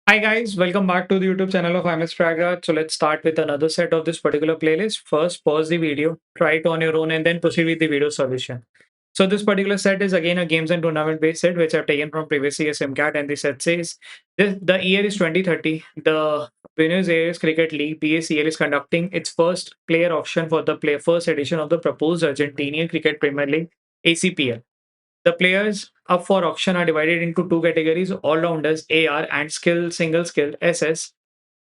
Hi guys, welcome back to the YouTube channel of IMS Fragrance. So let's start with another set of this particular playlist. First, pause the video, try it on your own, and then proceed with the video solution. So this particular set is again a games and tournament based set, which I've taken from previous year's SimCat, and the set says the year is 2030. The Winners Aires Cricket League (BACL) is conducting its first player auction for the first edition of the proposed Argentinian Cricket Premier League (ACPL). The players up for auction are divided into two categories: all-rounders AR and single skill SS.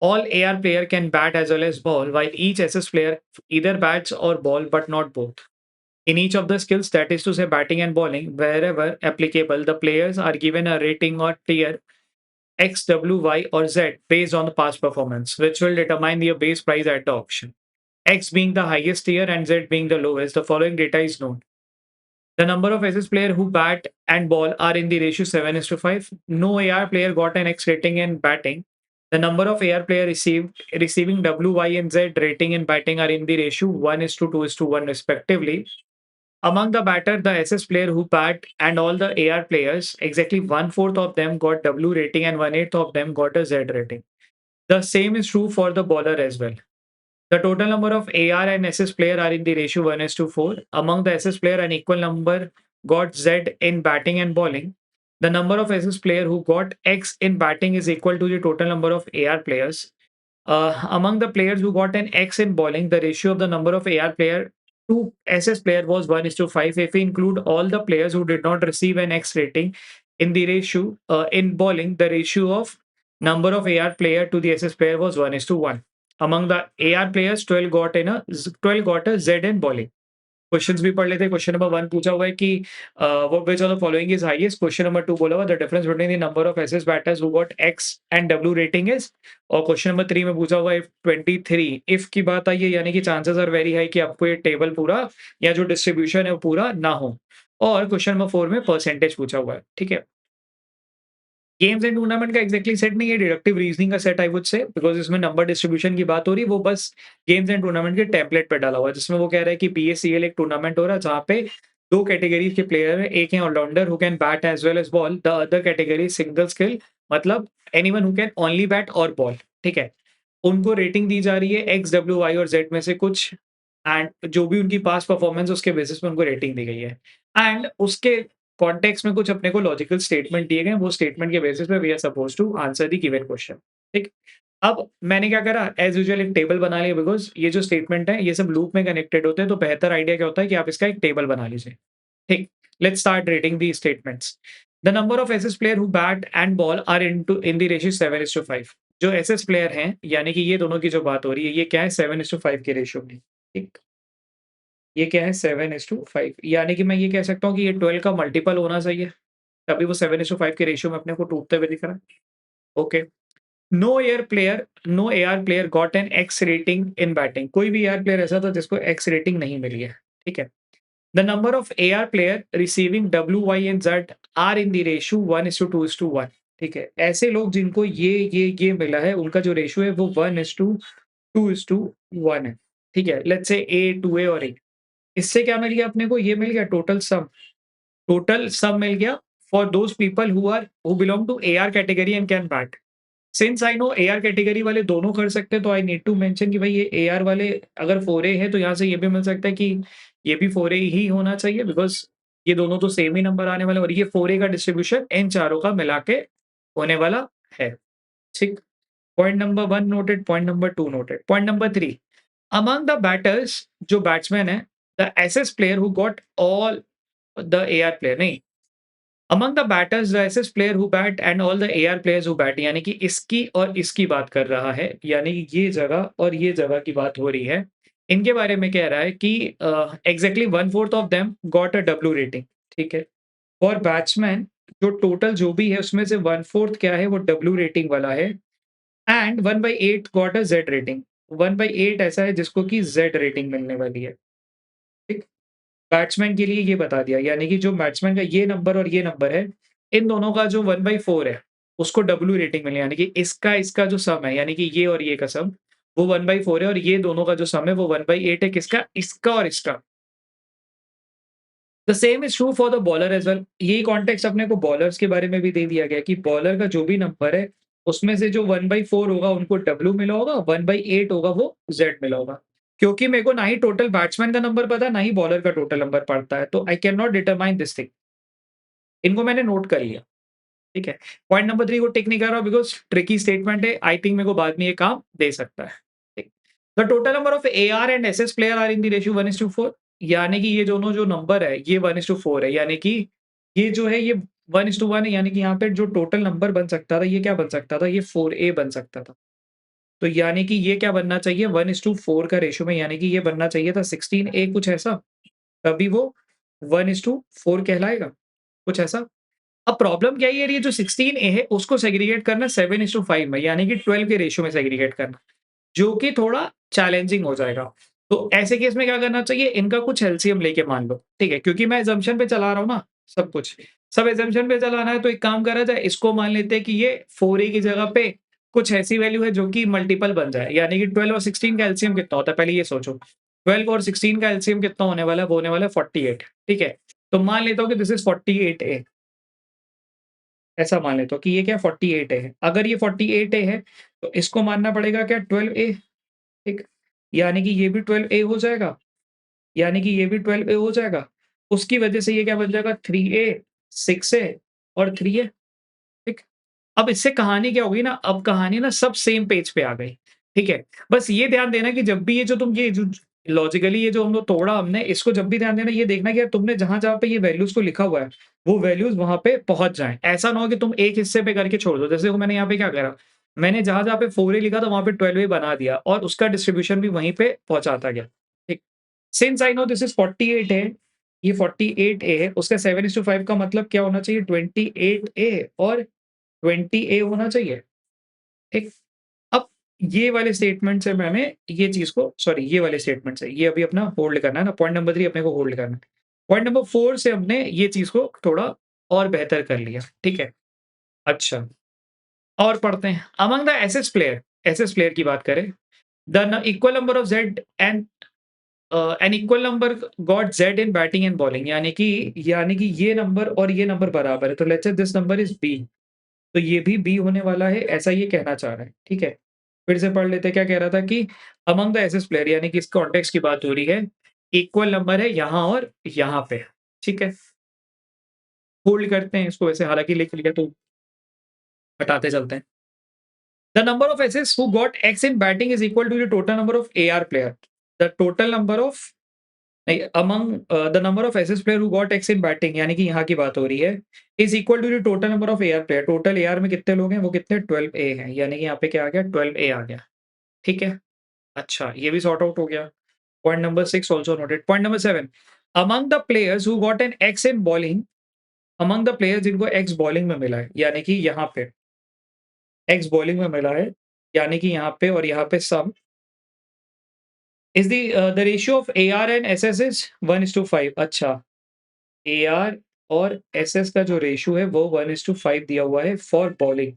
All AR player can bat as well as ball, while each SS player either bats or ball, but not both. In each of the skills, that is to say batting and bowling, wherever applicable, the players are given a rating or tier X, W, Y, or Z based on the past performance, which will determine their base price at the auction. X being the highest tier and Z being the lowest, the following data is known. The number of SS players who bat and ball are in the ratio 7 is to 5. No AR player got an X rating in batting. The number of AR players receiving W, Y, and Z rating in batting are in the ratio 1 is to 2 is to 1 respectively. Among the batter, the SS player who bat and all the AR players, exactly one fourth of them got W rating and one eighth of them got a Z rating. The same is true for the bowler as well. The total number of AR and SS player are in the ratio 1 is to 4. Among the SS player, an equal number got Z in batting and bowling. The number of SS player who got X in batting is equal to the total number of AR players. Among the players who got an X in bowling, the ratio of the number of AR player to SS player was 1 is to 5. If we include all the players who did not receive an X rating in the ratio in bowling, the ratio of number of AR player to the SS player was 1 is to 1. Among the AR players, 12 got a Z in bowling. Questions भी पढ़ लेते हैं। Question number 1 पूछा हुआ है कि what which of the following is highest. Question number 2 बोला हुआ the difference between the number of SS batters who got X and W rating is. और क्वेश्चन नंबर 3 में पूछा हुआ है इफ 23 इफ की बात आई है, यानी कि चांसेस आर वेरी हाई कि आपको ये टेबल पूरा या जो डिस्ट्रीब्यूशन है वो पूरा ना हो। और क्वेश्चन नंबर 4 में परसेंटेज पूछा हुआ है। ठीक है। गेम्स एंड टूर्नामेंट का एग्जैक्टली सेट नहीं है, डिडक्टिव रीजनिंग का सेट आई वुड से, बिकॉज इसमें नंबर डिस्ट्रीब्यूशन की बात हो रही है। वो बस गेम्स एंड टूर्नामेंट के टेम्पलेट पे डाला हुआ है, जिसमें वो कह रहा है कि पीएससीएल एक टूर्नामेंट हो रहा है जहाँ पे दो कैटेगरीज के प्लेयर है। एक है allrounder who can bat as well as ball, the other category single skill, मतलब anyone who can only bat और बॉल। ठीक है। उनको रेटिंग दी जा रही है एक्स, डब्ल्यू, वाई और जेड में से कुछ, एंड जो भी उनकी पास्ट परफॉर्मेंस उसके बेसिस पे उनको रेटिंग दी गई है। एंड उसके कॉन्टेक्स्ट में कुछ अपने को लॉजिकल स्टेटमेंट दिए गए, वो स्टेटमेंट के बेसिस पे we are suppose to answer the given question. ठीक। अब मैंने क्या करा, एज यूजुअल एक टेबल बना लिया, बिकॉज ये जो स्टेटमेंट है ये सब लूप में कनेक्टेड होते हैं, तो बेहतर आइडिया क्या होता है कि आप इसका एक टेबल बना लीजिए। ठीक। Let's start rating the statements. The number of SS player who bat and ball are in the ratio 7:5। जो एसएस प्लेयर हैं, यानी कि ये दोनों की जो बात हो रही है, ये क्या है 7:5 के रेशियो में। ठीक। ये क्या है 7:5, यानी कि मैं ये कह सकता हूँ कि ये 12 का मल्टीपल होना चाहिए, तभी वो 7:5 के रेशियो में अपने को टूटते हुए दिख रहा है। Okay. No AR player got an X rating in batting. कोई भी एआर प्लेयर ऐसा था जिसको एक्स रेटिंग नहीं मिली है। ठीक है। The number of AR player receiving W, Y and Z are in the ratio 1:2:1। ठीक है। ऐसे लोग जिनको ये मिला है, उनका जो रेशियो है वो 1:2:1 है। ठीक है। लेट्स से ए, 2A और ए। इससे क्या मिल गया अपने को, ये मिल गया टोटल सम मिल गया for those people who belong to AR category and can bat. Since I know AR category वाले दोनों कर सकते हैं, तो आई नीड टू मेंशन कि भाई ये एआर वाले अगर 4A है तो यहाँ से ये भी मिल सकता है कि ये भी 4A ही होना चाहिए, बिकॉज ये दोनों तो सेम ही नंबर आने वाले हैं, और ये 4A का डिस्ट्रीब्यूशन इन चारों का मिला के होने वाला है। ठीक। Point number 1 noted, point number 2 noted. Point number 3, among the batters, जो बैट्समैन है, the SS player who got all the AR player नहीं, among the batters the SS player who bat and all the AR players who bat, यानी कि इसकी और इसकी बात कर रहा है, यानी कि ये जगह और ये जगह की बात हो रही है। इनके बारे में कह रहा है कि exactly one fourth of them got a W rating. ठीक है। और बैट्समैन जो टोटल जो भी है उसमें से वन फोर्थ क्या है, वो डब्ल्यू रेटिंग वाला है। And 1/8 got a Z rating. 1/8 ऐसा है जिसको कि जेड रेटिंग मिलने वाली है। ठीक। बैट्समैन के लिए ये बता दिया, यानी कि जो बैट्समैन का ये नंबर और ये नंबर है, इन दोनों का जो 1/4 है, उसको डब्ल्यू रेटिंग मिले, यानी कि इसका जो सम है, यानी कि ये और ये का सम, वो 1/4 है, और ये दोनों का जो सम है वो 1/8 है, किसका, इसका और इसका। The same is true for the bowler as well. यही कॉन्टेक्स्ट अपने को बॉलर्स के बारे में भी दे दिया गया कि बॉलर का जो भी नंबर है उसमें से जो 1/4 होगा उनको W मिला होगा, 1/8 होगा वो Z मिला होगा। क्योंकि मेरे को ना ही टोटल बैट्समैन का नंबर पता है, ना ही बॉलर का टोटल नंबर पड़ता है, तो I can not determine this thing. इनको मैंने नोट कर लिया, ठीक है। पॉइंट नंबर 3 को टिक नहीं कर रहा बिकॉज़ ट्रिकी स्टेटमेंट है, आई थिंक मेरे को बाद में ये काम दे सकता है। ठीक। The total number of AR and SS player are in the ratio 1:4, यानी कि ये दोनों जो नंबर है, ये 1:4 है, यानी कि ये जो है ये 1:1 है, यानी कि यहाँ पे जो टोटल नंबर बन सकता था, ये क्या बन सकता था? ये 4A बन सकता था। तो यानी कि ये क्या बनना चाहिए 1:4 का रेशियो में, यानी कि ये बनना चाहिए था 16A कुछ ऐसा, तभी वो 1:4 कहलाएगा, कुछ ऐसा। अब प्रॉब्लम क्या है, ये जो 16A है उसको सेग्रीगेट करना 7:5 में, यानी कि 12 के रेशियो में सेग्रीगेट करना, जो कि थोड़ा चैलेंजिंग हो जाएगा। तो ऐसे केस में क्या करना चाहिए, इनका कुछ एलसीएम लेके मान लो, ठीक है? क्योंकि मैं असम्पशन पे चला रहा हूँ ना सब कुछ। सब असम्पशन पे चलाना है तो एक काम करा जाए, इसको मान लेते हैं कि ये 4A की जगह पे कुछ ऐसी वैल्यू है जो कि मल्टीपल बन जाए, यानी कि 12 और 16 का एलसीएम कितना होता है, पहले ये सोचो। 12 और 16 का एलसीएम कितना होने वाला है? वो होने वाला है 48, ठीक है? तो मान लेता हूँ कि दिस इज़ 48A, ऐसा मान लेता हूँ कि ये क्या 48A है। अगर ये 48A है, तो इसको मानना पड़ेगा क्या 12A, ठीक? यानी कि ये भी 12A हो जाएगा, यानी कि ये भी 12A हो जाएगा। उसकी वजह से ये क्या बन जाएगा 3A, 6A और 3A, ठीक? अब इससे कहानी क्या होगी ना, अब कहानी ना सब सेम पेज पे आ गई, ठीक है? बस ये ध्यान देना कि जब भी ये जो तुम ये जो लॉजिकली ये जो हम लोग तोड़ा हमने, इसको जब भी ध्यान देना, ये देखना कि यार तुमने जहाँ-जहाँ पे ये वैल्यूज़ को लिखा हुआ है, वो वैल्यूज़ वहाँ पे पहुँच जाएँ। ऐसा ना हो कि तुम एक हिस्से पे करके छोड़ दो। जैसे वो मैंने यहाँ पे क्या करा, मैंने जहाँ-जहाँ पे 4A लिखा था वहाँ पे 12A बना दिया और उसका डिस्ट्रीब्यूशन भी वहीं पे पहुँचाता गया, ठीक? Since I no this is 48 है, ये 48A है, उसका 7:5 का मतलब क्या होना चाहिए 28A और 20A होना चाहिए, ठीक? अब ये वाले स्टेटमेंट से मैंने ये चीज़ को सॉरी ये वाले स्टेटमेंट से ये अभी अपना होल्ड करना है ना, पॉइंट नंबर 3 अपने को होल्ड करना है। पॉइंट नंबर 4 से हमने ये चीज़ को थोड़ा और बेहतर कर लिया, ठीक है? अच्छा, और पढ़ते हैं। अमंग द एसएस प्लेयर की बात करें, then equal number of Z and an equal number got Z in batting and bowling, यानी कि ये नंबर और ये नंबर बराबर है। तो let's say this number is B, तो ये भी बी होने वाला है, ऐसा ये कहना चाह रहा है, ठीक है? फिर से पढ़ लेते हैं, क्या कह रहा था कि अमंग द एसेस प्लेयर, यानी कि इस कॉन्टेक्स्ट की बात हो रही है, इक्वल नंबर है यहाँ और यहाँ पे, ठीक है? होल्ड करते हैं इसको वैसे, हालाँकि लिख लिया तो हटाते चलते हैं। The number of SS who got X in batting is equal to the total number of AR player. The total number of नहीं among the number of SS player who got X in batting, यानी कि यहाँ की बात हो रही है, is equal to the total number of AR player. Total AR में कितने लोग हैं? वो कितने 12A हैं, यानी कि यहाँ पे क्या आ गया 12A आ गया, ठीक है? अच्छा, ये भी सॉर्ट आउट हो गया। Point number 6 also noted. Point number 7, among the players who got an x in bowling, among the players जिनको एक्स बॉलिंग में मिला है, यानी कि यहाँ पे एक्स बॉलिंग में मिला है, यानी कि यहाँ पे और यहाँ पे सम is the ratio of AR and SS is 1:5। अच्छा, एआर और एसएस का जो रेशियो है वो 1:5 दिया हुआ है फॉर बॉलिंग,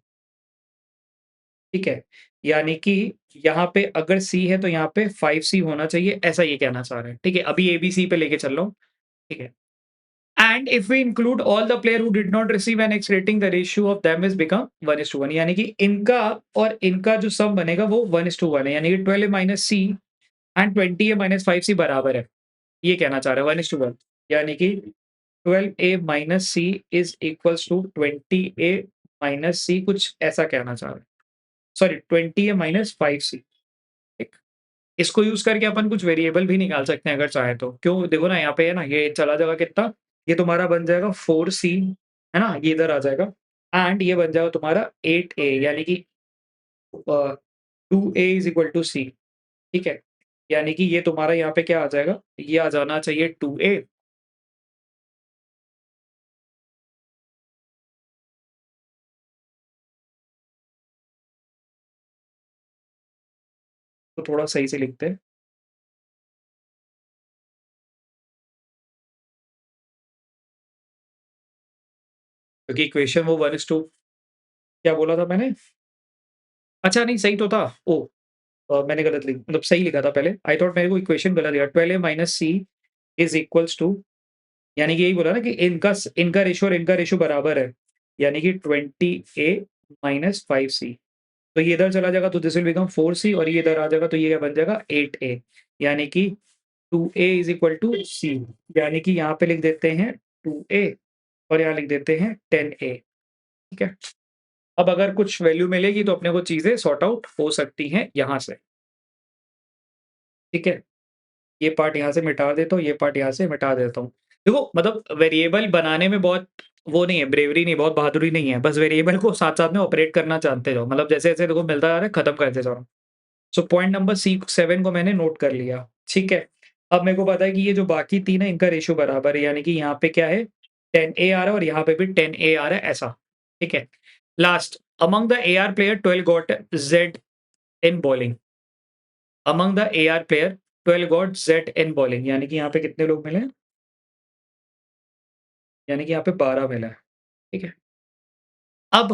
ठीक है? यानी कि यहाँ पे अगर सी है तो यहाँ पे 5C होना चाहिए, ऐसा ये कहना चाह रहे हैं, ठीक है? अभी एबीसी पे लेके चल रहा हूँ, ठीक है? And if we include all the player who did not receive an X rating, the ratio of them is become 1:1, यानी कि इनका और इनका जो सम बनेगा वो 1:1 है, यानी कि 12A minus C and 20A minus 5C बराबर है, ये कहना चाह रहा है 1:1, यानी कि 12A minus C is equals to 20A minus C, कुछ ऐसा कहना चाह रहा है, सॉरी 20A माइनस 5C, ठीक। इसको यूज करके अपन कुछ वेरिएबल भी निकाल सकते हैं अगर चाहे तो। क्यों? देखो ना, यहाँ पे है ना, ये चला जाएगा कितना, ये तुम्हारा बन जाएगा 4C, है ना? ये इधर आ जाएगा एंड ये बन जाएगा तुम्हारा 8A, यानी कि 2A इज इक्वल टू सी, ठीक है? यानी कि ये तुम्हारा यहाँ पे क्या आ जाएगा, ये आ जाना चाहिए 2A, तो थोड़ा सही से लिखते हैं, क्योंकि इक्वेशन वो 1:2, क्या बोला था मैंने? अच्छा नहीं, सही तो था। ओह! मैंने गलत लिख मतलब सही लिखा था पहले। आई थॉट मेरे को इक्वेशन गलत दिया, 12A minus C is equals to, यानी कि यही बोला ना कि इनका रेशियो और इनका रेशियो बराबर है, यानी कि 20A माइनस 5c। तो ये इधर चला जाएगा तो दिस विल बिकम 4c और ये इधर आ जाएगा तो ये क्या बन जाएगा 8a। यानी कि 2a is equal to c। यानी कि यहाँ पे लिख देते हैं 2a और यहाँ लिख देते हैं 10a। ठीक है। अब अगर कुछ वैल्यू मिलेगी तो अपने को चीजें सॉर्ट आउट हो सकती हैं यहाँ से। ठीक है। ये पार्ट यहाँ से मिटा देता हूँ, ये पार्ट यहाँ से मिटा देता हूँ। देखो मतलब वेरिएबल बनाने में बहुत वो नहीं है, ब्रेवरी नहीं, बहुत बहादुरी नहीं है। बस वेरिएबल को साथ-साथ में ऑपरेट करना जानते जाओ। मतलब जैसे-जैसे देखो मिलता जा रहा है, खत्म करते जाओ। सो पॉइंट नंबर सी 7 को मैंने नोट कर लिया। ठीक है। अब मेरे को पता है कि ये जो बाकी 3 है इनका रेशियो बराबर है, यानी कि यहाँ पे क्या है 10A आ रहा है और यहाँ पे भी 10A आ रहा है ऐसा। ठीक है। Last among the AR player 12 got Z in bowling. Among the AR player 12 got Z in bowling, यानी कि यहाँ पे कितने लोग मिले हैं? यानी कि यहाँ पे 12 मिला है। ठीक है। अब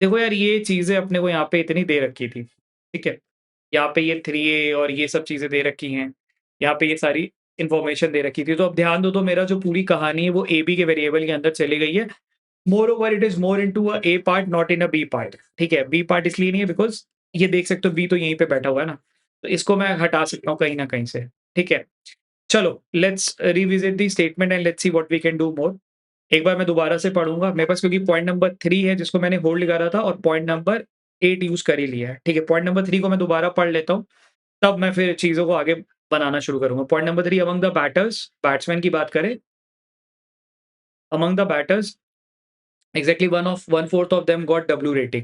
देखो यार ये चीज़ें अपने को यहाँ पे इतनी दे रखी थी। ठीक है। यहाँ पे ये 3A और ये सब चीज़ें दे रखी हैं। यहाँ पे ये सारी इन्फॉर्मेशन दे रखी थी। तो अब ध्यान दो तो मेरा जो पूरी कहानी है वो AB के वेरिएबल के अंदर चली गई है। Moreover it is more into a A part not in a B part. ठीक है। B पार्ट इसलिए नहीं है बिकॉज़ ये देख सकते हो B तो यहीं पे बैठा हुआ है ना। तो इसको मैं हटा सकता हूँ कहीं न कहीं से। ठीक है। चलो let's revisit the statement and let's see what we can do more. एक बार मैं दोबारा से पढ़ूँगा। मेरे पास क्योंकि पॉइंट नंबर 3 है जिसको मैंने होल्ड करा था और पॉइंट नंबर 8 यूज़ कर ही लिया है। ठीक है। पॉइंट नंबर 3 को मैं दोबारा पढ़ लेता हूँ, तब मैं फिर चीज़ों को आगे बनाना शुरू करूँगा। Point number 3 among the batters, batsman की बात करें, among the batters exactly 1/4 of them got W rating.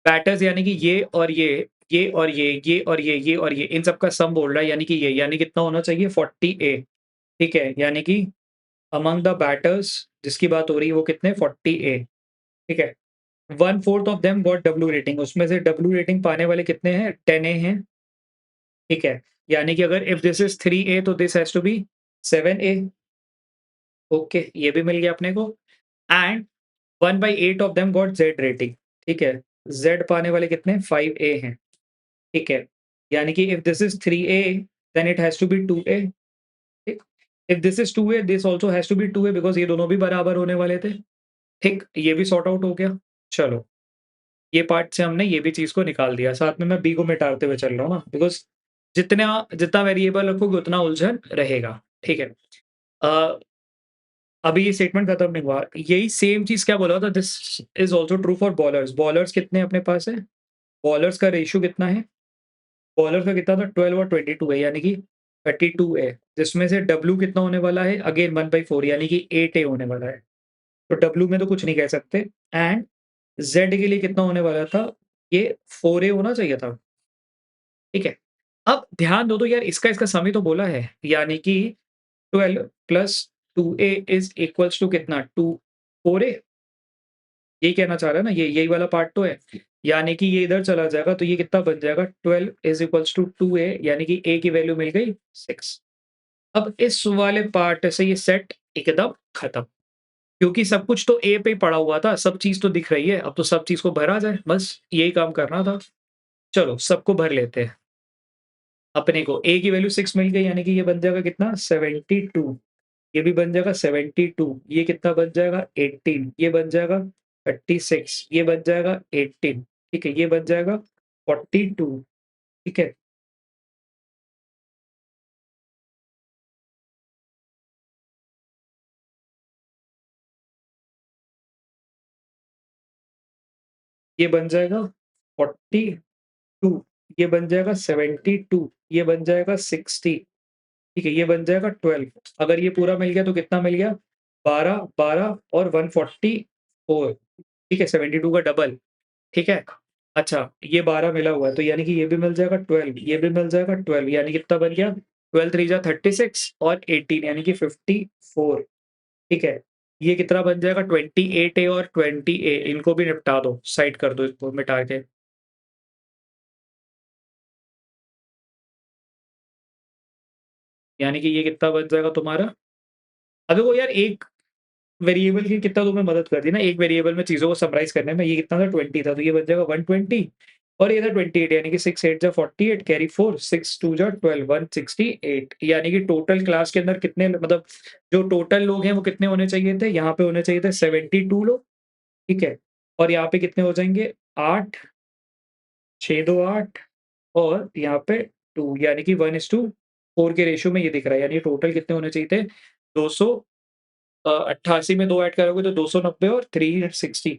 Batters यानी कि ये और ये और ये और ये और ये, इन सब का सम बोल रहा है यानी कि ये, यानी कितना होना चाहिए 40A। ठीक है। यानी कि अमंग द बैटर्स जिसकी बात हो रही है वो कितने 40A। ठीक है। 1/4 of them got W rating, उसमें से डब्ल्यू रेटिंग पाने वाले कितने हैं 10A हैं। ठीक है। यानी कि अगर इफ दिस इज़ 3A तो this has to be 7A। Okay, ये भी मिल गया अपने को। And 1/8 of them got Z rating. ठीक है। ज़ेड पाने वाले कितने 5A हैं। ठीक है। यानी कि if this is 3A then it has to be 2A। ठीक। If this is 2A this also has to be 2A because ये दोनों भी बराबर होने वाले थे। ठीक, ये भी सॉर्ट आउट हो गया। चलो, ये पार्ट से हमने ये भी चीज़ को निकाल दिया। साथ में मैं बी को मिटाते हुए चल रहा हूँ ना, बिकॉज़ जितना वेरिएबल रखोगे उतना उलझन रहेगा। ठीक है। अ, अभी ये स्टेटमेंट खत्म नहीं हुआ। यही सेम चीज़ क्या बोला था, this is also true for bowlers. Bowlers कितने अपने पास है? बॉलर्स का रेशियो कितना है? बॉलर का कितना था 12 और 22 है, यानी कि 32 है। जिसमें से डब्ल्यू कितना होने वाला है? अगेन 1/4 यानी कि 8A होने वाला है। तो डब्ल्यू में तो कुछ नहीं कह सकते। एंड ज़ेड के लिए कितना होने वाला था? ये 4A होना चाहिए था। ठीक है। अब ध्यान दो तो यार इसका सम ही तो बोला है, यानी कि 12 plus 2A is equals to कितना 4A। यही कहना चाह रहा है ना, ये यही वाला पार्ट तो है। यानी कि ये इधर चला जाएगा तो ये कितना बन जाएगा 12 इज़ इक्वल्स टू 2A, यानी कि A की वैल्यू मिल गई 6। अब इस वाले पार्ट से ये सेट एकदम खत्म, क्योंकि सब कुछ तो A पे ही पड़ा हुआ था, सब चीज़ तो दिख रही है, अब तो सब चीज़ को भरा जाए, बस यही काम करना था। चलो सबको भर लेते हैं। अपने को A की वैल्यू 6 मिल गई, यानी कि ये बन जाएगा कितना 72। ये भी बन जाएगा 72। ये कितना बन जाएगा 18। ये बन जाएगा 36। ये बन जाएगा 18। ठीक है। ये बन जाएगा 42। ठीक है। ये बन जाएगा 42। ये बन जाएगा 72। ये बन जाएगा 60। ठीक है। ये बन जाएगा 12। अगर ये पूरा मिल गया तो कितना मिल गया 12, 12 और 144। ठीक है। 72 का डबल। ठीक है। अच्छा, ये 12 मिला हुआ है तो यानी कि ये भी मिल जाएगा 12, ये भी मिल जाएगा 12, यानी कितना बन गया 12 3 जा 36 और 18 यानी कि 54। ठीक है। ये कितना बन जाएगा 28A और 20A, इनको भी निपटा दो, साइड कर दो इसको मिटा के। यानी कि ये कितना बन जाएगा तुम्हारा। अब देखो यार एक वेरिएबल की कितना तुम्हें मदद कर दी ना, एक वेरिएबल में चीज़ों को समराइज़ करने में। ये कितना था 20 था तो ये बन जाएगा 120 और ये था 28, यानी कि 6 8 जा 48 कैरी 4 6 2 जा 12 168, यानी कि टोटल क्लास के अंदर कितने मतलब जो टोटल लोग हैं वो कितने होने चाहिए थे? यहाँ पे होने चाहिए थे 72 लोग। ठीक है। और यहाँ पे कितने हो जाएँगे 8, 6 2 8 और यहाँ पे 2 यानी कि 1:4 के रेशियो में ये दिख रहा है, यानी टोटल कितने होने चाहिए थे 88 में 2 ऐड करोगे तो 290 और 360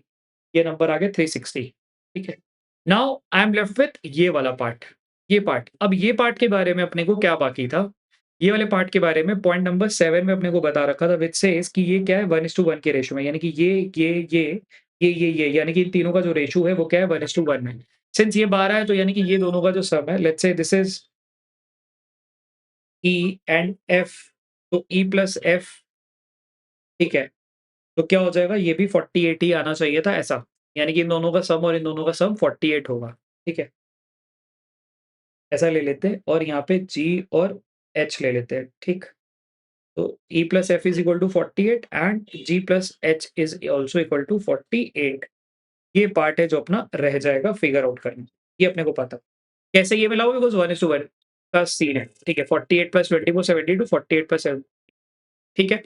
ये नंबर आ गया 360 ठीक है। Now I am left with ये वाला पार्ट, ये पार्ट। अब ये पार्ट के बारे में अपने को क्या बाकी था? ये वाले पार्ट के बारे में पॉइंट नंबर 7 में अपने को बता रखा था व्हिच सेज कि ये क्या है 1:1 के रेशियो में, यानी कि ये यानी कि इन तीनों का जो रेशियो है वो क्या है 1:1 है। सिंस ये 12 है तो यानी कि ये दोनों का जो सम है let's say this is E and F, तो ई प्लस एफ ठीक है। तो क्या हो जाएगा ये भी 48 ही आना चाहिए था ऐसा, यानी कि इन दोनों का सम और इन दोनों का सम 48 होगा, ठीक है? ऐसा ले लेते हैं और यहाँ पे जी और एच ले लेते हैं, ठीक? तो E plus F is equal to 48 and G plus H is also equal to 48। ये पार्ट है जो अपना रह जाएगा फिगर आउट करना, ये अपने को पता। कैसे ये मिला हुआ बिकॉज़ 1:1 का सीन है, ठीक है? 48 प्लस 24 72 48 प्लस 7 ठीक है?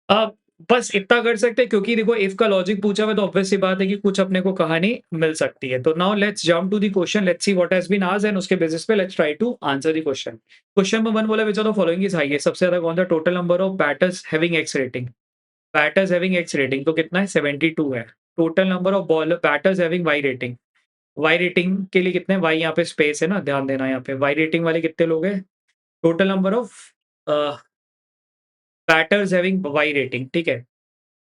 अ, बस इतना कर सकते हैं क्योंकि देखो इफ का लॉजिक पूछा हुआ है तो ऑब्वियस सी बात है कि कुछ अपने को कहानी मिल सकती है। तो now let's jump to the question, let's see what has been asked and उसके बेसिस पे let's try to answer the question. Question number 1 बोला which of the following is highest, सबसे ज्यादा कौन सा total number of batters having X rating. Batters having X rating तो कितना है 72 है। Total number of bowler batters having Y rating, Y rating के लिए कितने वाई यहाँ पे स्पेस है ना, ध्यान देना यहाँ पे वाई रेटिंग वाले कितने लोग हैं। Total number of batters having Y rating ठीक है।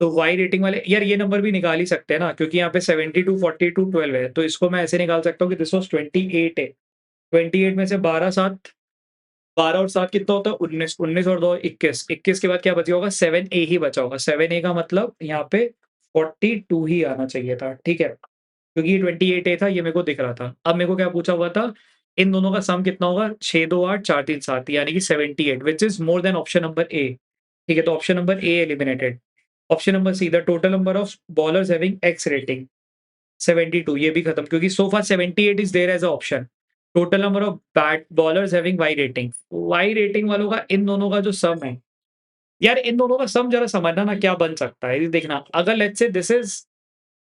तो वाई रेटिंग वाले यार ये नंबर भी निकाल ही सकते हैं ना क्योंकि यहाँ पे 72 42 12 है, तो इसको मैं ऐसे निकाल सकता हूँ कि दिस वाज 28 है। 28 में से 12 7 12 और 7 कितना होता है 19, 19 और 2 21, 21 के बाद क्या बचा होगा 7A ही बचा होगा। 7A का मतलब यहाँ पे 42 ही आना चाहिए था, ठीक है? क्योंकि ये 28A था ये मेरे को दिख रहा था। अब मेरे को क्या पूछा हुआ था इन दोनों का सम कितना होगा 6 2 8 4 3 7 यानी कि 78 which is more than option number A. ठीक है, तो option number A eliminated. Option number C the total number of bowlers having X rating 72 ये भी खत्म क्योंकि so far 78 is there as a option. Total number of bat bowlers having Y rating, Y rating वालों का इन दोनों का जो सम है यार इन दोनों का सम जरा समझना ना क्या बन सकता है। ये देखना अगर लेट्स से दिस इज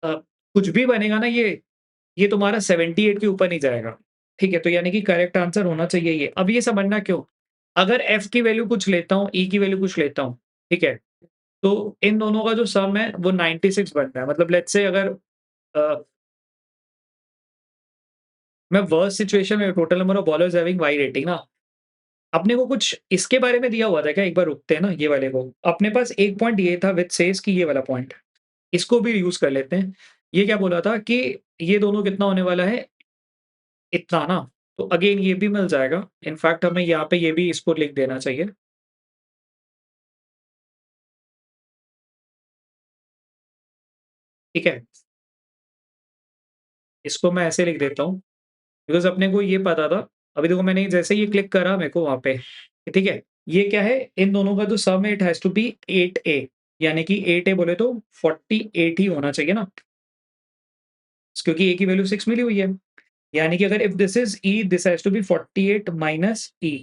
कुछ भी बनेगा ना ये तुम्हारा 78 के ऊपर नहीं जाएगा। ठीक है, तो यानी कि करेक्ट आंसर होना चाहिए ये। अब ये समझना क्यों? अगर एफ की वैल्यू कुछ लेता हूँ, ई की वैल्यू कुछ लेता हूँ, ठीक है? तो इन दोनों का जो सम है वो 96 बनता है। मतलब लेट्स से अगर अ, मैं वर्स्ट सिचुएशन में total number of bowlers having Y rating ना, अपने को कुछ इसके बारे में दिया हुआ था क्या? एक बार रुकते हैं ना ये वाले को। अपने पास एक पॉइंट ये था व्हिच सेज कि ये वाला पॉइंट, इसको भी यूज़ कर लेते हैं। ये क्या बोला था कि ये दोनों कितना होने वाला है, इतना ना। तो अगेन ये भी मिल जाएगा। इनफैक्ट हमें यहाँ पे ये भी इसको लिख देना चाहिए, ठीक है? इसको मैं ऐसे लिख देता हूँ। बिकॉज़ अपने को ये पता था, अभी देखो मैंने जैसे ही क्लिक करा मेरे को वहाँ पे, ठीक है? ये क्या है, इन दोनों का जो सम है it has to B 8A यानी कि 8A बोले तो 48 ही होना चाहिए ना, क्योंकि A की वैल्यू 6 मिली हुई है। यानी कि अगर if this is E this has to be 48 minus E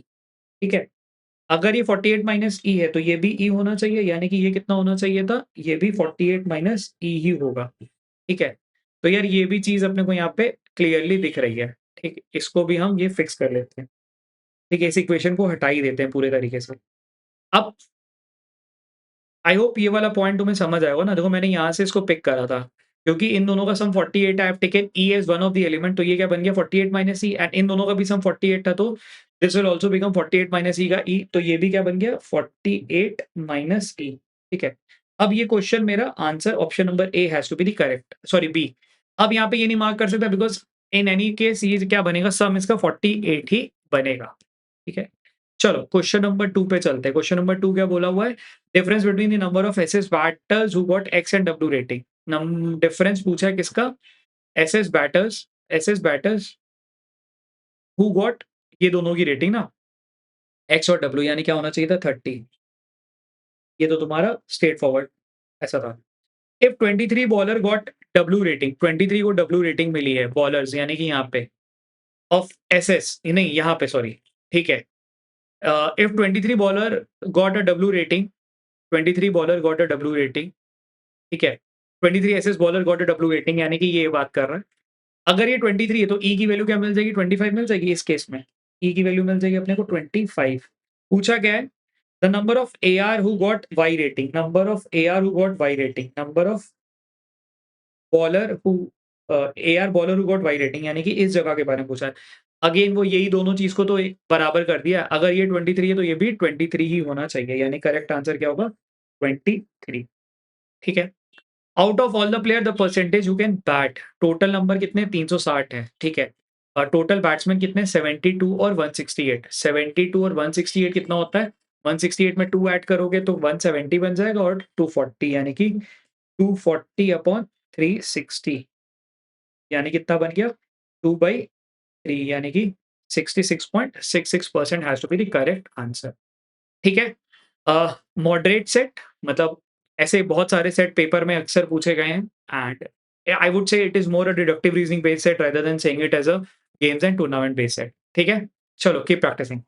ठीक है? अगर ये 48 माइनस E है तो ये भी E होना चाहिए, यानी कि ये कितना होना चाहिए था, ये भी 48 माइनस E ही होगा, ठीक है? तो यार ये भी चीज़ अपने को यहाँ पे क्लियरली दिख रही है, ठीक? इसको भी हम ये फिक्स कर लेते हैं। ठीक है, इस इक्वेशन को हटा ही देते हैं पूरे तरीके से। अब आई होप ये वाला पॉइंट तुम्हें समझ आया होगा ना, देखो मैंने यहाँ से इसको पिक करा था, क्योंकि इन दोनों का सम 48 I have taken E as one of the element तो ये क्या बन गया 48 माइनस ई एंड इन दोनों का भी सम 48 था तो this will also become 48 minus E का ई तो ये भी क्या बन गया 48 माइनस ई, ठीक है। अब ये क्वेश्चन मेरा answer option number A has to be the correct sorry B. अब यहाँ पे ये नहीं मार्क कर सकता बिकॉज़ इन एनी केस ये क्या बनेगा सम इसका 48 ही बनेगा, ठीक है। चलो क्वेश्चन नंबर 2 पे चलते हैं। क्वेश्चन नंबर 2 क्या बोला हुआ है? Difference between the number of SS batters who got X and W rating. नम डिफरेंस पूछा है किसका? एसएस बैटर्स हू गॉट ये दोनों की रेटिंग ना एक्स और डब्ल्यू यानी क्या होना चाहिए था 30। ये तो तुम्हारा स्ट्रेट फॉरवर्ड ऐसा था। If 23 bowler got W rating 23 को डब्ल्यू रेटिंग मिली है बॉलर्स यानी कि यहाँ पे ऑफ एसएस नहीं यहाँ पे सॉरी, ठीक है। If 23 bowler got a W rating 23 bowler got a W rating ठीक है। 23 SS bowler got a W rating, यानी कि ये बात कर रहा है। अगर ये 23 है तो ई की वैल्यू क्या मिल जाएगी? 25 मिल जाएगी इस केस में। ई की वैल्यू मिल जाएगी अपने को 25। पूछा क्या है? The number of AR who got Y rating, number of AR who got Y rating, number of bowler who AR bowler who got Y rating, यानी कि इस जगह के बारे में पूछा है। अगेन वो यही दोनों चीज को तो बराबर कर दिया। अगर ये 23 है तो ये भी 23 ही होना चाहिए, यानी करेक्ट आंसर क्या होगा? 23। ठीक है। Out of all the player the percentage who can bat, total number कितने? 360 है। ठीक है। और टोटल बैट्समैन कितने? 72 और 168। 72 और 168 कितना होता है? 168 में 2 ऐड करोगे तो 170 बन जाएगा, और 240, यानी कि 240 अपॉन 360, यानी कितना बन गया? 2/3, यानी कि 66.66% has to be the correct answer. ठीक है। मॉडरेट सेट, मतलब ऐसे बहुत सारे सेट पेपर में अक्सर पूछे गए हैं, and I would say it is more a deductive reasoning based set rather than saying it as a games and tournament based set. ठीक है। चलो कीप प्रैक्टिसिंग।